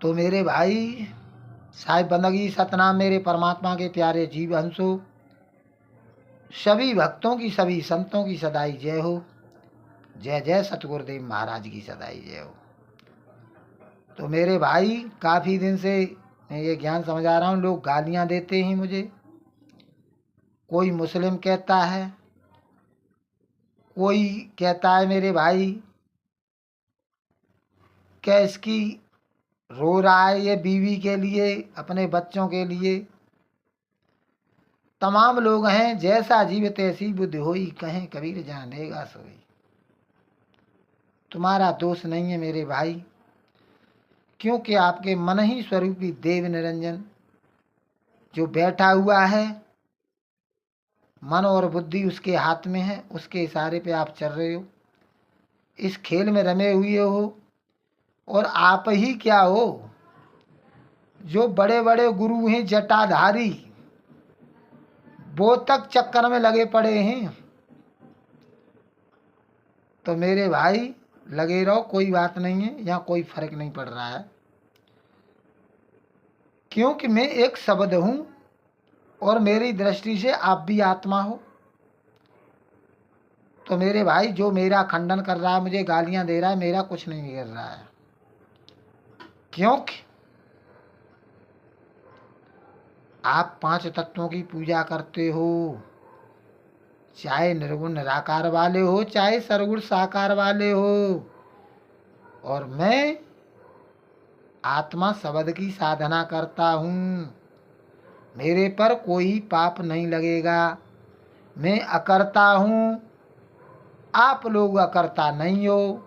तो मेरे भाई साहिब बंदगी सतनाम मेरे परमात्मा के प्यारे जीव हंसो, सभी भक्तों की सभी संतों की सदाई जय हो। जय जय सतगुरुदेव महाराज की सदाई जय हो। तो मेरे भाई काफ़ी दिन से मैं ये ज्ञान समझा रहा हूँ, लोग गालियाँ देते हैं मुझे। कोई मुस्लिम कहता है, कोई कहता है मेरे भाई क्या इसकी रो रहा है ये बीवी के लिए, अपने बच्चों के लिए। तमाम लोग हैं, जैसा जीव तैसी बुद्धि होई, कहें कबीर जानेगा सोई। तुम्हारा दोष नहीं है मेरे भाई, क्योंकि आपके मन ही स्वरूपी देव निरंजन जो बैठा हुआ है, मन और बुद्धि उसके हाथ में है, उसके इशारे पे आप चल रहे हो, इस खेल में रमे हुए हो। और आप ही क्या हो, जो बड़े बड़े गुरु हैं जटाधारी, वो तक चक्कर में लगे पड़े हैं। तो मेरे भाई लगे रहो, कोई बात नहीं है, यहाँ कोई फर्क नहीं पड़ रहा है, क्योंकि मैं एक शब्द हूँ और मेरी दृष्टि से आप भी आत्मा हो। तो मेरे भाई जो मेरा खंडन कर रहा है, मुझे गालियाँ दे रहा है, मेरा कुछ नहीं बिगड़ रहा है, क्योंकि आप 5 तत्वों की पूजा करते हो, चाहे निर्गुण निराकार वाले हो, चाहे सरगुण साकार वाले हो। और मैं आत्मा शब्द की साधना करता हूँ, मेरे पर कोई पाप नहीं लगेगा। मैं अकर्ता हूँ, आप लोग अकर्ता नहीं हो,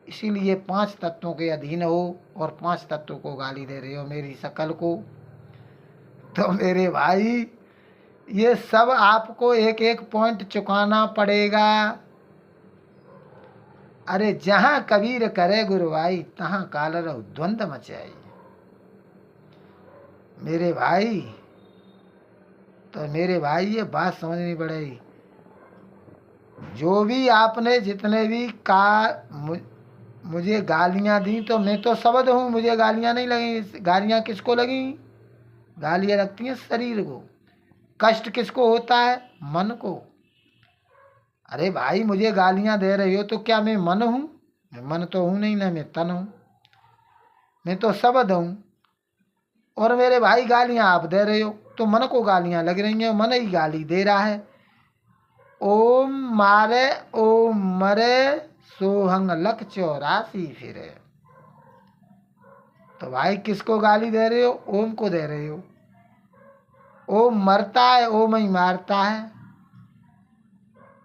इसीलिए 5 तत्वों के अधीन हो और 5 तत्वों को गाली दे रहे हो, मेरी शकल को। तो मेरे भाई ये सब आपको एक एक पॉइंट चुकाना पड़ेगा। अरे जहाँ कबीर करे गुरु भाई, तहाँ काल रहो द्वंद्व मचाई। मेरे भाई तो मेरे भाई ये बात समझनी पड़ेगी। जो भी आपने जितने भी मुझे गालियाँ दी, तो मैं तो शब्द हूँ, मुझे गालियाँ नहीं लगी। गालियाँ किसको लगी? गालियाँ लगती हैं शरीर को। कष्ट किसको होता है? मन को। अरे भाई मुझे गालियाँ दे रही हो तो क्या मैं मन हूँ? मैं मन तो हूँ नहीं ना, मैं तन हूँ, मैं तो शब्द हूँ। और मेरे भाई गालियाँ आप दे रहे हो तो मन को गालियाँ लग रही हैं, मन ही गाली दे रहा है। ओम मारे ओम मरे सोहंग लख 84 फिरे। तो भाई किसको गाली दे रहे हो? ओम को दे रहे हो। ओम मरता है, ओम ही मारता है।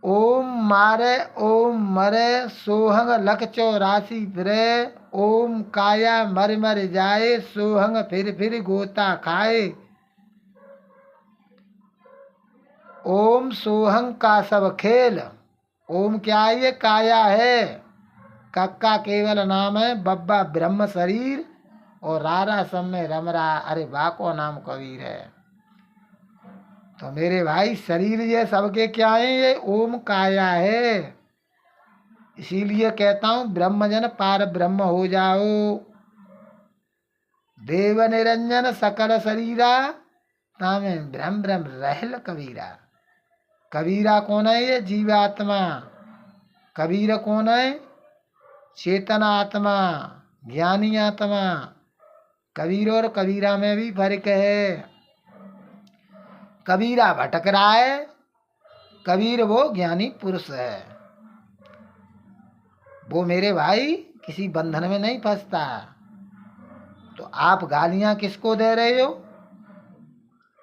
ओम मारे ओम मरे सोहंग लख 84 फिरे। ओम काया मर मर जाए, सोहंग फिर गोता खाए। ओम सोहंग का सब खेल। ओम क्या है? ये काया है, कक्का केवल नाम है, बब्बा ब्रह्म शरीर और रारा सब में रम रहा। अरे बा को नाम कबीर है। तो मेरे भाई शरीर ये सबके क्या है? ये ओम काया है। इसीलिए कहता हूँ ब्रह्मजन पार ब्रह्म हो जाओ। देव निरंजन सकल शरीरा, तामे ब्रह्म ब्रह्म रहल कबीरा। कबीरा कौन है? ये जीवात्मा। कबीर कौन है? चेतन आत्मा, ज्ञानी आत्मा। कबीर और कबीरा में भी फर्क है। कबीरा भटक रहा है, कबीर वो ज्ञानी पुरुष है। वो मेरे भाई किसी बंधन में नहीं फंसता। तो आप गालियां किसको दे रहे हो?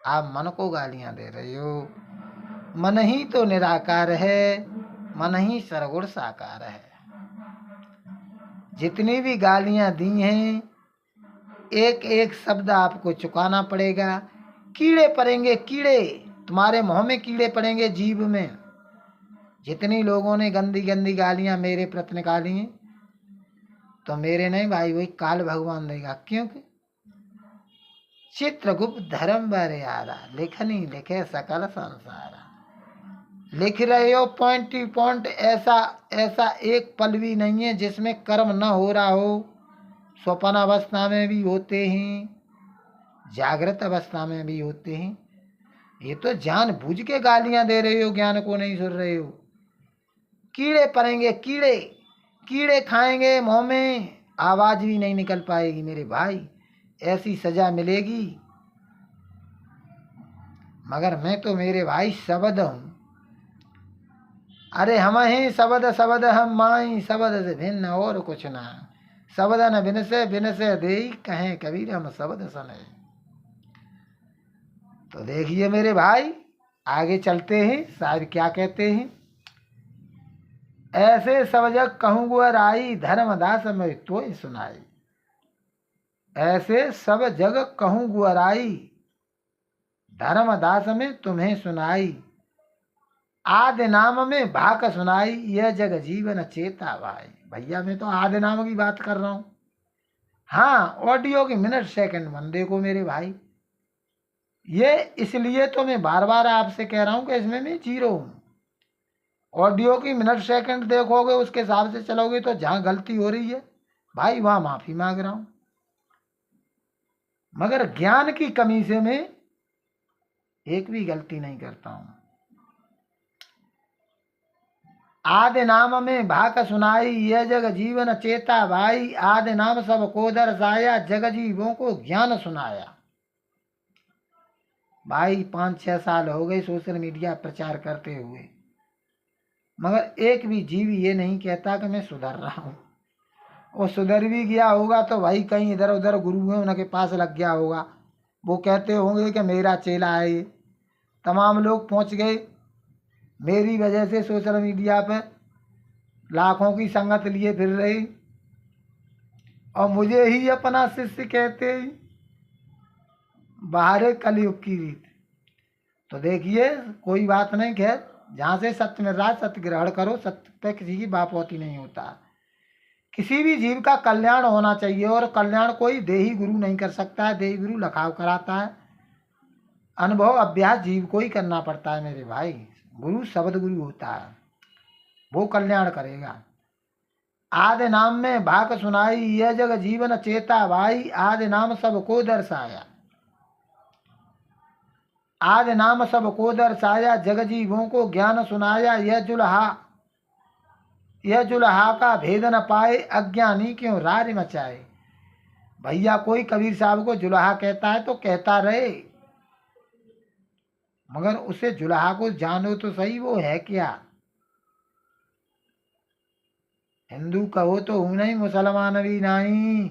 आप मन को गालियां दे रहे हो। मन ही तो निराकार है, मन ही सरगुण साकार है। जितनी भी गालियां दी हैं, एक एक शब्द आपको चुकाना पड़ेगा। कीड़े पड़ेंगे, कीड़े तुम्हारे मुंह में कीड़े पड़ेंगे, जीभ में। जितनी लोगों ने गंदी गंदी गालियां मेरे प्रति निकाली हैं, तो मेरे नहीं भाई, वही काल भगवान देगा। क्योंकि चित्रगुप्त धर्म बरियारा, लिखनी लिखे सकल संसारा। लिख रहे हो पॉइंट टू पॉइंट, ऐसा ऐसा एक पल भी नहीं है जिसमें कर्म न हो रहा हो। स्वप्न अवस्था में भी होते हैं, जागृत अवस्था में भी होते हैं। ये तो जानबूझ के गालियां दे रहे हो, ज्ञान को नहीं सुन रहे हो। कीड़े पड़ेंगे, कीड़े कीड़े खाएंगे मुंह में, आवाज भी नहीं निकल पाएगी मेरे भाई, ऐसी सजा मिलेगी। मगर मैं तो मेरे भाई शब्द हूं। अरे हम ही शब्द, शब्द हम माई, शब्द से भिन्न और कुछ ना। शब्द न बिन से दे, कहें कबीर हम शब्द सने। तो देखिए मेरे भाई, आगे चलते हैं, शायर क्या कहते हैं। ऐसे सब जग कहूँ गुअर आई, धर्मदास मैं तो सुनाई। ऐसे सब जग कहूँ गुअर आई, धर्मदास में तुम्हें सुनाई। आदि नाम में भाक सुनाई, यह जग जीवन चेता भाई। भैया मैं तो आदि नाम की बात कर रहा हूँ। हाँ, ऑडियो की मिनट सेकंड मन देखो मेरे भाई। ये इसलिए तो मैं बार बार आपसे कह रहा हूँ कि इसमें मैं जीरो हूँ। ऑडियो की मिनट सेकंड देखोगे, उसके हिसाब से चलोगे तो जहाँ गलती हो रही है भाई वहाँ माफ़ी मांग रहा हूँ। मगर ज्ञान की कमी से मैं एक भी गलती नहीं करता हूँ। आदि नाम में भाक सुनाई, यह जग जीवन चेता भाई। आदि नाम सब को दर्शाया, जग जीवों को ज्ञान सुनाया। भाई 5-6 साल हो गए सोशल मीडिया प्रचार करते हुए, मगर एक भी जीव ये नहीं कहता कि मैं सुधर रहा हूँ। और सुधर भी गया होगा तो भाई कहीं इधर उधर गुरु है उनके पास लग गया होगा, वो कहते होंगे कि मेरा चेला है ये। तमाम लोग पहुँच गए मेरी वजह से सोशल मीडिया पे, लाखों की संगत लिए फिर रहे और मुझे ही अपना शिष्य कहते ही। बाहर कलयुग की रीत। तो देखिए कोई बात नहीं, खैर जहाँ से सत्य मिल रहा है सत्य ग्रहण करो, सत्य पे किसी की बापौती नहीं होता। किसी भी जीव का कल्याण होना चाहिए, और कल्याण कोई देही गुरु नहीं कर सकता है। देही गुरु लखाव कराता है, अनुभव अभ्यास जीव को ही करना पड़ता है मेरे भाई। गुरु शब्द गुरु होता है, वो कल्याण करेगा। आदि नाम में भाक सुनाई, यह जग जीवन चेता भाई। आदि नाम सबको दर्शाया, आदि नाम सबको दर्शाया, जग जीवों को ज्ञान सुनाया। यह जुल्हा का भेद न पाए, अज्ञानी क्यों रार मचाए। भैया कोई कबीर साहब को जुल्हा कहता है तो कहता रहे, मगर उसे जुल्हा को जानो तो सही, वो है क्या। हिंदू कहो तो हूं नहीं, मुसलमान भी नहीं,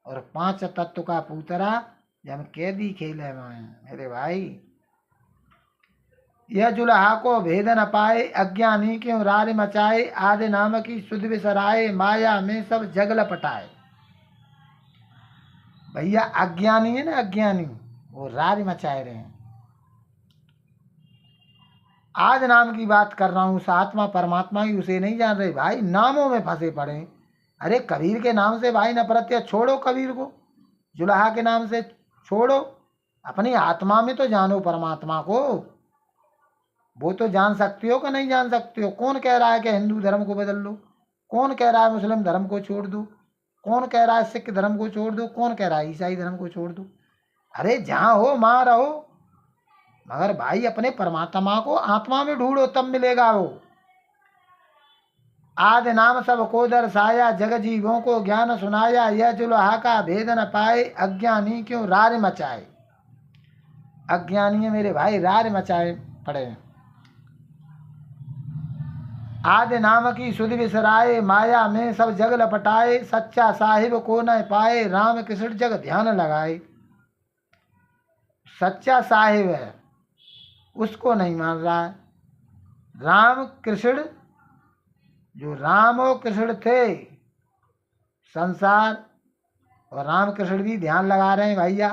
और 5 तत्व का पूतरा जब कैदी खेले मेरे भाई। यह जुल्हा को भेद न पाए, अज्ञानी क्यों रार मचाए। आदि नाम की सुध बिसराए, माया में सब जग लपटाए। भैया अज्ञानी है ना, अज्ञानी, वो रार मचाए रहे हैं। आज नाम की बात कर रहा हूँ, उस आत्मा परमात्मा की उसे नहीं जान रहे भाई, नामों में फंसे पड़े। अरे कबीर के नाम से भाई नफरत है, छोड़ो कबीर को। जुल्हा के नाम से छोड़ो, अपनी आत्मा में तो जानो परमात्मा को। वो तो जान सकते हो कि नहीं जान सकते हो। कौन कह रहा है कि हिंदू धर्म को बदल लो, कौन कह रहा है मुस्लिम धर्म को छोड़ दो, कौन कह रहा है सिख धर्म को छोड़ दो, कौन कह रहा है ईसाई धर्म को छोड़ दो। अरे जहाँ हो वहाँ रहो, मगर भाई अपने परमात्मा को आत्मा में ढूंढो, तब मिलेगा वो। आदि नाम सबको दर्शाया, जग जीवों को ज्ञान सुनाया। यह जुल्हा का भेद न पाए, अज्ञानी क्यों रार मचाए। अज्ञानी मेरे भाई रार मचाए पड़े। आदि नाम की सुध बिसराए, माया में सब जग लपटाए। सच्चा साहिब को न पाए, राम कृष्ण जग ध्यान लगाए। सच्चा साहिब है उसको नहीं मान रहा है। राम कृष्ण, जो राम और कृष्ण थे संसार, और राम कृष्ण भी ध्यान लगा रहे हैं भैया।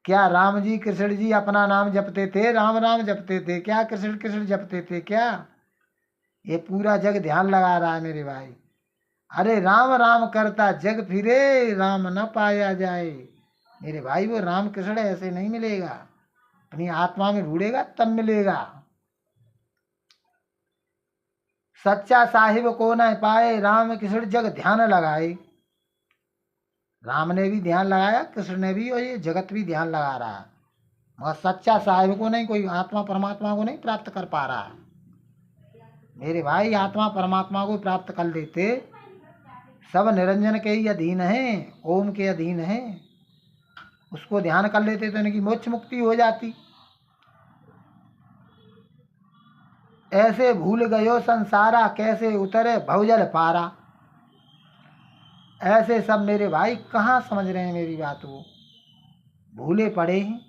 क्या राम जी कृष्ण जी अपना नाम जपते थे, राम राम जपते थे क्या, कृष्ण कृष्ण जपते थे क्या। ये पूरा जग ध्यान लगा रहा है मेरे भाई। अरे राम राम करता जग फिरे, राम न पाया जाए मेरे भाई। वो राम कृष्ण ऐसे नहीं मिलेगा, अपनी आत्मा में ढूंढेगा तब मिलेगा। सच्चा साहिब को न पाए, राम कृष्ण जग ध्यान लगाए। राम ने भी ध्यान लगाया, कृष्ण ने भी, और ये जगत भी ध्यान लगा रहा है, मगर सच्चा साहिब को नहीं, कोई आत्मा परमात्मा को नहीं प्राप्त कर पा रहा है। मेरे भाई आत्मा परमात्मा को प्राप्त कर लेते, सब निरंजन के ही अधीन हैं, ओम के अधीन हैं, उसको ध्यान कर लेते तो इनकी मोक्ष मुक्ति हो जाती। ऐसे भूल गयो संसारा, कैसे उतरे भवजल पारा। ऐसे सब मेरे भाई कहाँ समझ रहे हैं मेरी बात को, भूले पड़े हैं,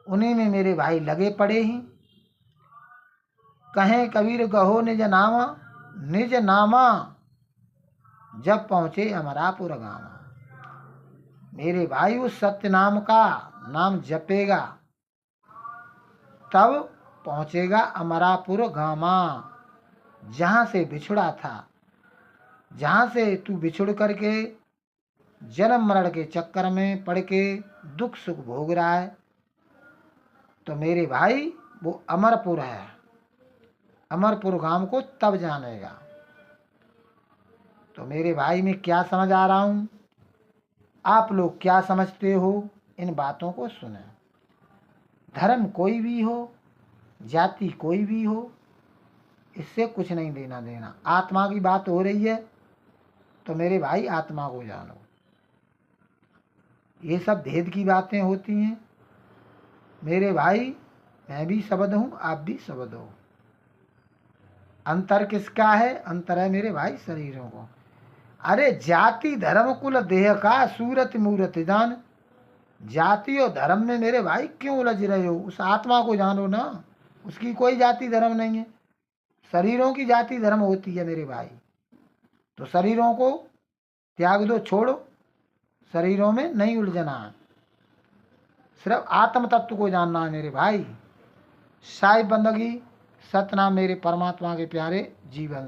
उन्हीं में मेरे भाई लगे पड़े हैं। कहें कबीर गहो निज नामा, निज नामा जब पहुँचे अमरापुर गाँव। मेरे भाई उस सत्य नाम का नाम जपेगा तब पहुँचेगा अमरापुर गामा, जहाँ से बिछुड़ा था, जहाँ से तू बिछुड़ करके जन्म मरण के चक्कर में पड़ के दुख सुख भोग रहा है, तो मेरे भाई वो अमरपुर है। अमरपुर गांव को तब जानेगा। तो मेरे भाई मैं क्या समझ आ रहा हूँ, आप लोग क्या समझते हो, इन बातों को सुने। धर्म कोई भी हो, जाति कोई भी हो, इससे कुछ नहीं लेना देना। आत्मा की बात हो रही है तो मेरे भाई आत्मा को जानो। ये सब भेद की बातें होती हैं मेरे भाई, मैं भी शब्द हूँ, आप भी शब्द हो। अंतर किसका है? अंतर है मेरे भाई शरीरों को। अरे जाति धर्म कुल देह का सूरत मूरत जान। जाति और धर्म में मेरे भाई क्यों उलझ रहे हो? उस आत्मा को जानो ना, उसकी कोई जाति धर्म नहीं है। शरीरों की जाति धर्म होती है मेरे भाई, तो शरीरों को त्याग दो, छोड़ो, शरीरों में नहीं उलझना है, सिर्फ आत्म तत्व को जानना है मेरे भाई। साहिब बंदगी सतनाम मेरे परमात्मा के प्यारे जीवन